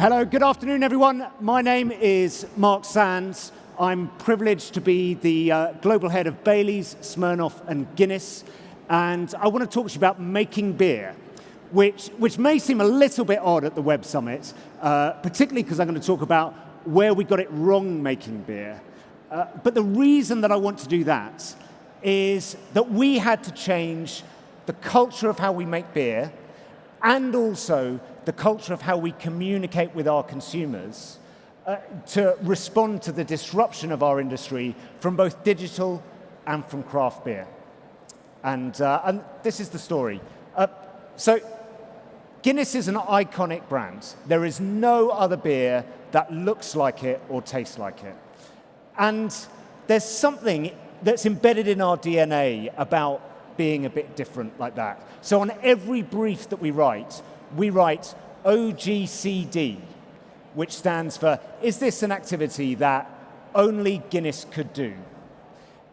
Hello, good afternoon, everyone. My name is Mark Sands. I'm privileged to be the global head of Bailey's, Smirnoff, and Guinness. And I want to talk to you about making beer, which may seem a little bit odd at the Web Summit, particularly because I'm going to talk about where we got it wrong making beer. But the reason that I want to do that is that we had to change the culture of how we make beer and also the culture of how we communicate with our consumers to respond to the disruption of our industry from both digital and from craft beer. And this is the story. So Guinness is an iconic brand. There is no other beer that looks like it or tastes like it. And there's something that's embedded in our DNA about being a bit different like that. So on every brief that we write OGCD, which stands for, is this an activity that only Guinness could do?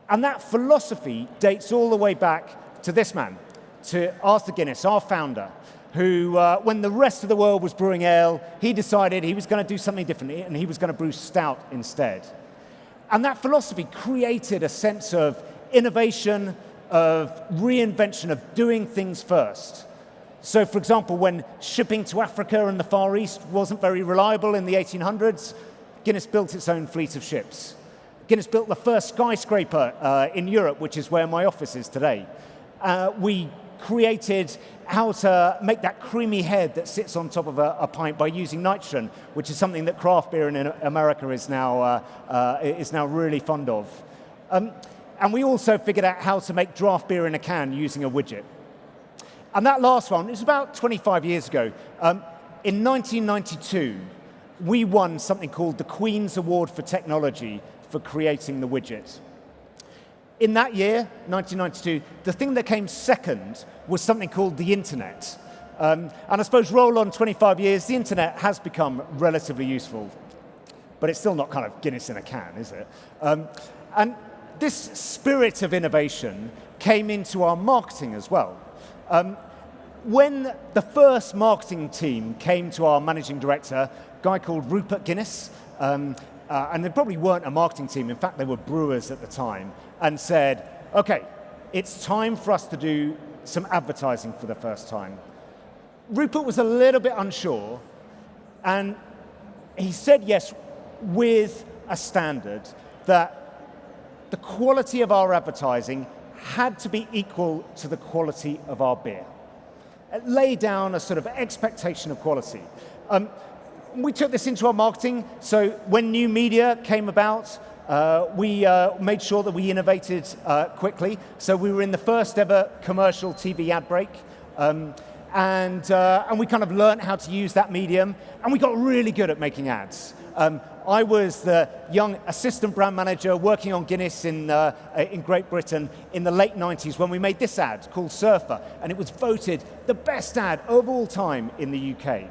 And that philosophy dates all the way back to this man, to Arthur Guinness, our founder, who, when the rest of the world was brewing ale, he decided he was going to do something different, and he was going to brew stout instead. And that philosophy created a sense of innovation, of reinvention, of doing things first. So, for example, when shipping to Africa and the Far East wasn't very reliable in the 1800s, Guinness built its own fleet of ships. Guinness built the first skyscraper in Europe, which is where my office is today. We created how to make that creamy head that sits on top of a pint by using nitrogen, which is something that craft beer in America is now really fond of. And we also figured out how to make draft beer in a can using a widget. And that last one, it was about 25 years ago. In 1992, we won something called the Queen's Award for Technology for creating the widget. In that year, 1992, the thing that came second was something called the internet. And I suppose roll on 25 years, the internet has become relatively useful. But it's still not kind of Guinness in a can, is it? And this spirit of innovation came into our marketing as well. When the first marketing team came to our managing director, a guy called Rupert Guinness, and they probably weren't a marketing team, in fact they were brewers at the time, and said, okay, it's time for us to do some advertising for the first time. Rupert was a little bit unsure, and he said yes with a standard that the quality of our advertising had to be equal to the quality of our beer. It laid down a sort of expectation of quality. We took this into our marketing, so when new media came about, we made sure that we innovated quickly. So we were in the first ever commercial TV ad break, and we kind of learned how to use that medium, and we got really good at making ads. I was the young assistant brand manager working on Guinness in Great Britain in the late 90s when we made this ad called Surfer, and it was voted the best ad of all time in the UK.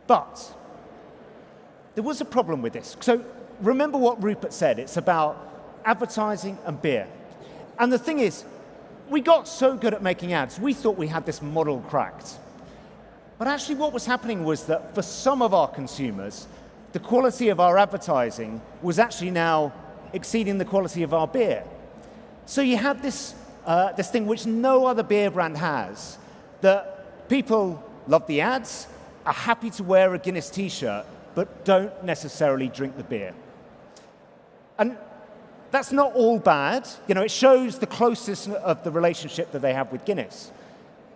But there was a problem with this. So remember what Rupert said, it's about advertising and beer. And the thing is, we got so good at making ads, we thought we had this model cracked. But actually what was happening was that for some of our consumers, the quality of our advertising was actually now exceeding the quality of our beer. So you had this thing which no other beer brand has, that people love the ads, are happy to wear a Guinness t-shirt, but don't necessarily drink the beer. And that's not all bad. You know, it shows the closeness of the relationship that they have with Guinness.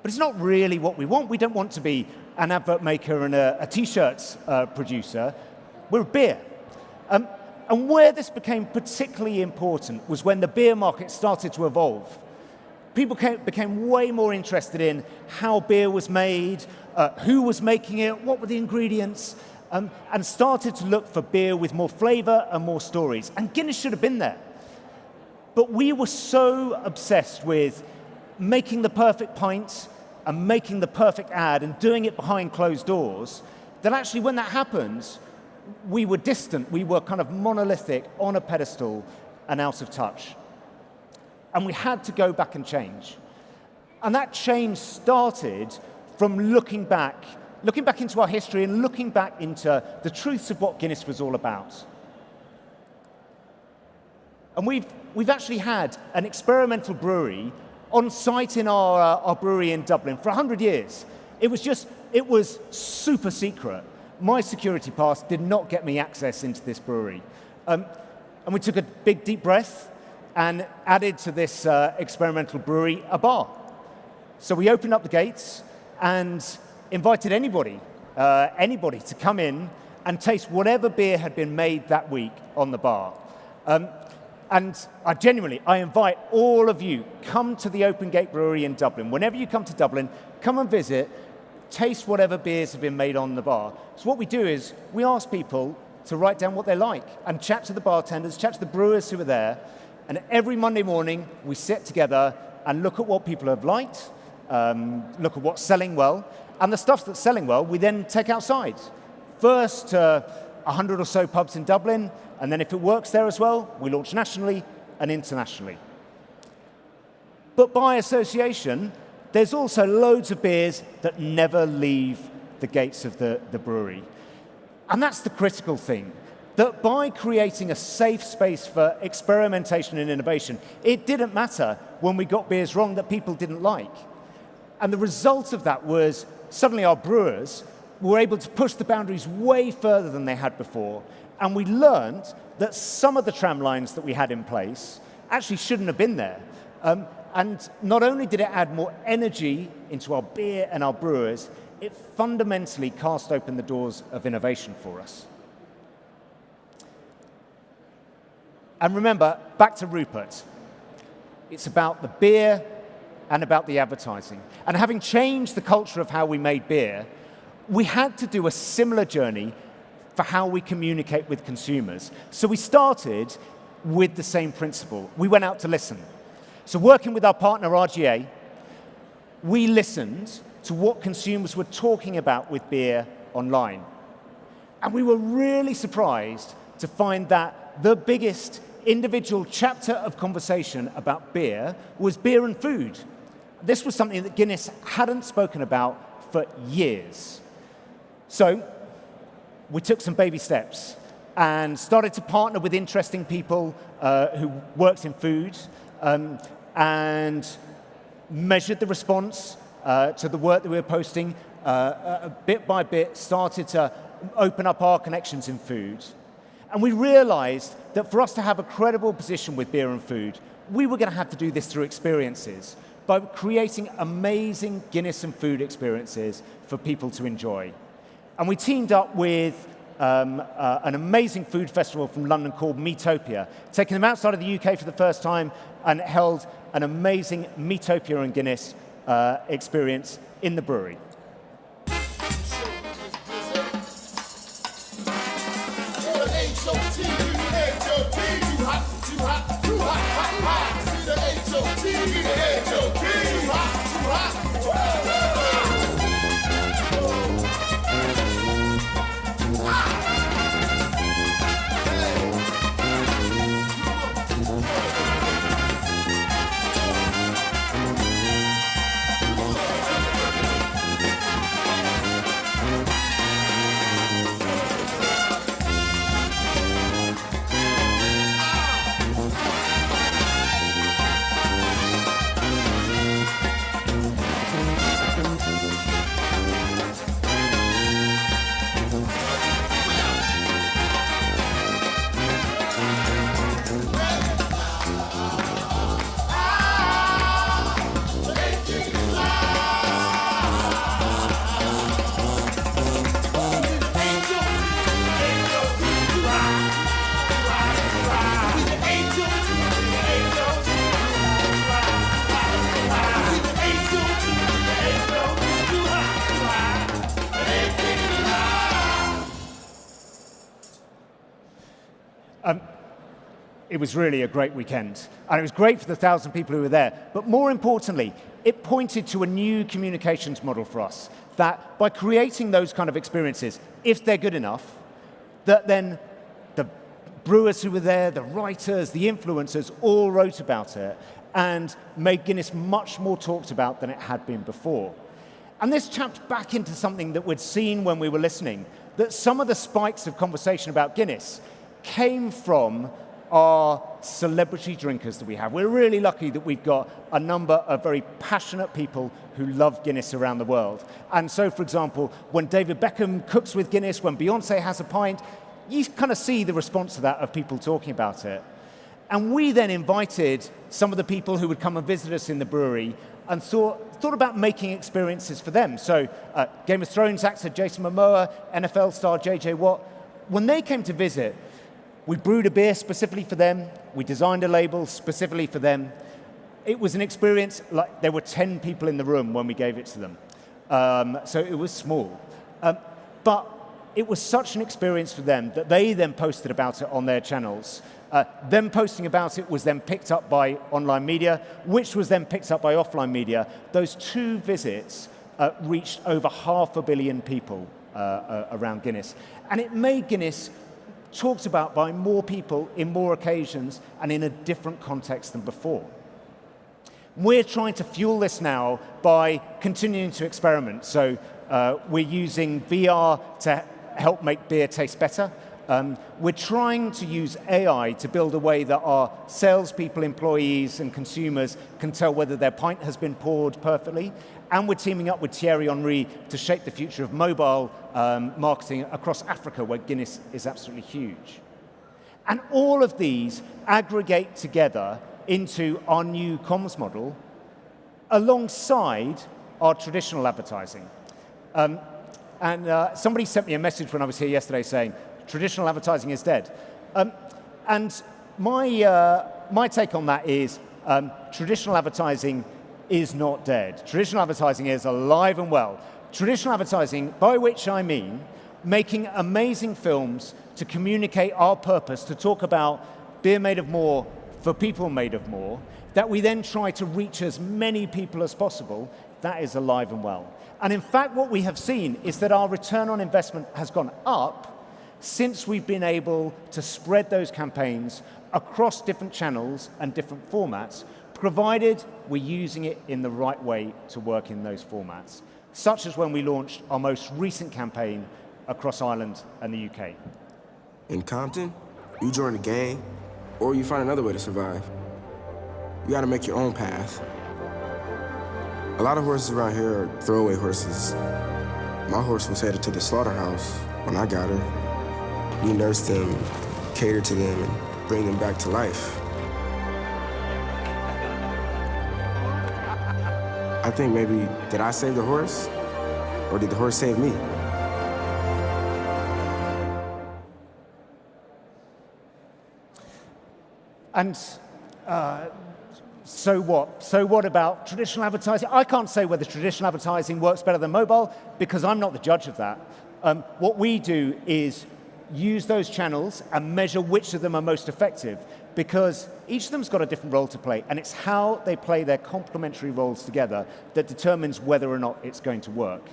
But it's not really what we want. We don't want to be an advert maker and a t-shirt producer. We're a beer. And where this became particularly important was when the beer market started to evolve. People became way more interested in how beer was made, who was making it, what were the ingredients, and started to look for beer with more flavor and more stories. And Guinness should have been there. But we were so obsessed with making the perfect pint and making the perfect ad and doing it behind closed doors that actually when that happened, we were distant. We were kind of monolithic, on a pedestal, and out of touch. And we had to go back and change. And that change started from looking back looking back into our history and looking back into the truths of what Guinness was all about. And we've actually had an experimental brewery on site in our brewery in Dublin for 100 years. It was super secret. My security pass did not get me access into this brewery. And we took a big, deep breath and added to this experimental brewery a bar. So we opened up the gates and invited anybody to come in and taste whatever beer had been made that week on the bar. And I invite all of you, come to the Open Gate Brewery in Dublin. Whenever you come to Dublin, come and visit, taste whatever beers have been made on the bar. So what we do is we ask people to write down what they like and chat to the bartenders, chat to the brewers who are there. And every Monday morning, we sit together and look at what people have liked, look at what's selling well, and the stuff that's selling well, we then take outside. First to 100 or so pubs in Dublin, and then if it works there as well, we launch nationally and internationally. But by association, there's also loads of beers that never leave the gates of the brewery. And that's the critical thing, that by creating a safe space for experimentation and innovation, it didn't matter when we got beers wrong that people didn't like. And the result of that was suddenly our brewers were able to push the boundaries way further than they had before. And we learned that some of the tram lines that we had in place actually shouldn't have been there. And not only did it add more energy into our beer and our brewers, it fundamentally cast open the doors of innovation for us. And remember, back to Rupert. It's about the beer and about the advertising. And having changed the culture of how we made beer, we had to do a similar journey for how we communicate with consumers. So we started with the same principle. We went out to listen. So working with our partner RGA, we listened to what consumers were talking about with beer online. And we were really surprised to find that the biggest individual chapter of conversation about beer was beer and food. This was something that Guinness hadn't spoken about for years. So we took some baby steps and started to partner with interesting people who worked in food and measured the response to the work that we were posting. Bit by bit, started to open up our connections in food. And we realized that for us to have a credible position with beer and food, we were going to have to do this through experiences, by creating amazing Guinness and food experiences for people to enjoy. And we teamed up with an amazing food festival from London called Meatopia, taking them outside of the UK for the first time, and held an amazing Meatopia and Guinness experience in the brewery. It was really a great weekend, and it was great for the 1,000 people who were there. But more importantly, it pointed to a new communications model for us, that by creating those kind of experiences, if they're good enough, that then the brewers who were there, the writers, the influencers, all wrote about it and made Guinness much more talked about than it had been before. And this tapped back into something that we'd seen when we were listening, that some of the spikes of conversation about Guinness came from our celebrity drinkers that we have. We're really lucky that we've got a number of very passionate people who love Guinness around the world. And so, for example, when David Beckham cooks with Guinness, when Beyonce has a pint, you kind of see the response to that of people talking about it. And we then invited some of the people who would come and visit us in the brewery and thought about making experiences for them. So Game of Thrones actor Jason Momoa, NFL star JJ Watt, when they came to visit, we brewed a beer specifically for them. We designed a label specifically for them. It was an experience like there were 10 people in the room when we gave it to them. So it was small. But it was such an experience for them that they then posted about it on their channels. Them posting about it was then picked up by online media, which was then picked up by offline media. Those 2 visits reached over 500 million people around Guinness. And it made Guinness talked about by more people in more occasions and in a different context than before. We're trying to fuel this now by continuing to experiment. So we're using VR to help make beer taste better. We're trying to use AI to build a way that our salespeople, employees, and consumers can tell whether their pint has been poured perfectly. And we're teaming up with Thierry Henry to shape the future of mobile marketing across Africa, where Guinness is absolutely huge. And all of these aggregate together into our new comms model alongside our traditional advertising. Somebody sent me a message when I was here yesterday saying, traditional advertising is dead. And my take on that is traditional advertising is not dead. Traditional advertising is alive and well. Traditional advertising, by which I mean making amazing films to communicate our purpose, to talk about beer made of more for people made of more, that we then try to reach as many people as possible, that is alive and well. And in fact, what we have seen is that our return on investment has gone up since we've been able to spread those campaigns across different channels and different formats, provided we're using it in the right way to work in those formats, such as when we launched our most recent campaign across Ireland and the UK. In Compton, you join a gang, or you find another way to survive. You gotta make your own path. A lot of horses around here are throwaway horses. My horse was headed to the slaughterhouse when I got her. We nursed them, catered to them, and bring them back to life. I think maybe, did I save the horse? Or did the horse save me? And so what? So what about traditional advertising? I can't say whether traditional advertising works better than mobile because I'm not the judge of that. What we do is use those channels and measure which of them are most effective, because each of them's got a different role to play, and it's how they play their complementary roles together that determines whether or not it's going to work.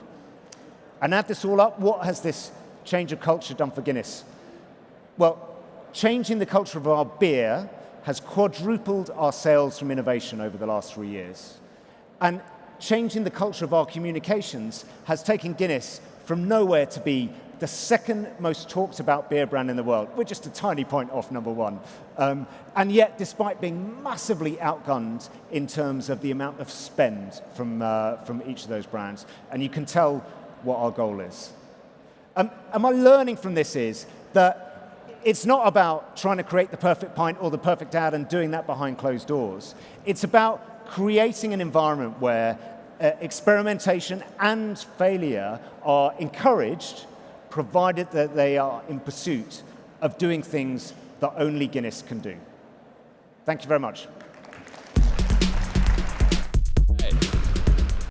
And add this all up, what has this change of culture done for Guinness? Well, changing the culture of our beer has quadrupled our sales from innovation over the last 3 years. And changing the culture of our communications has taken Guinness from nowhere to be the second most talked about beer brand in the world. We're just a tiny point off number one. And yet, despite being massively outgunned in terms of the amount of spend from each of those brands, and you can tell what our goal is. And my learning from this is that it's not about trying to create the perfect pint or the perfect ad and doing that behind closed doors. It's about creating an environment where experimentation and failure are encouraged, provided that they are in pursuit of doing things that only Guinness can do. Thank you very much.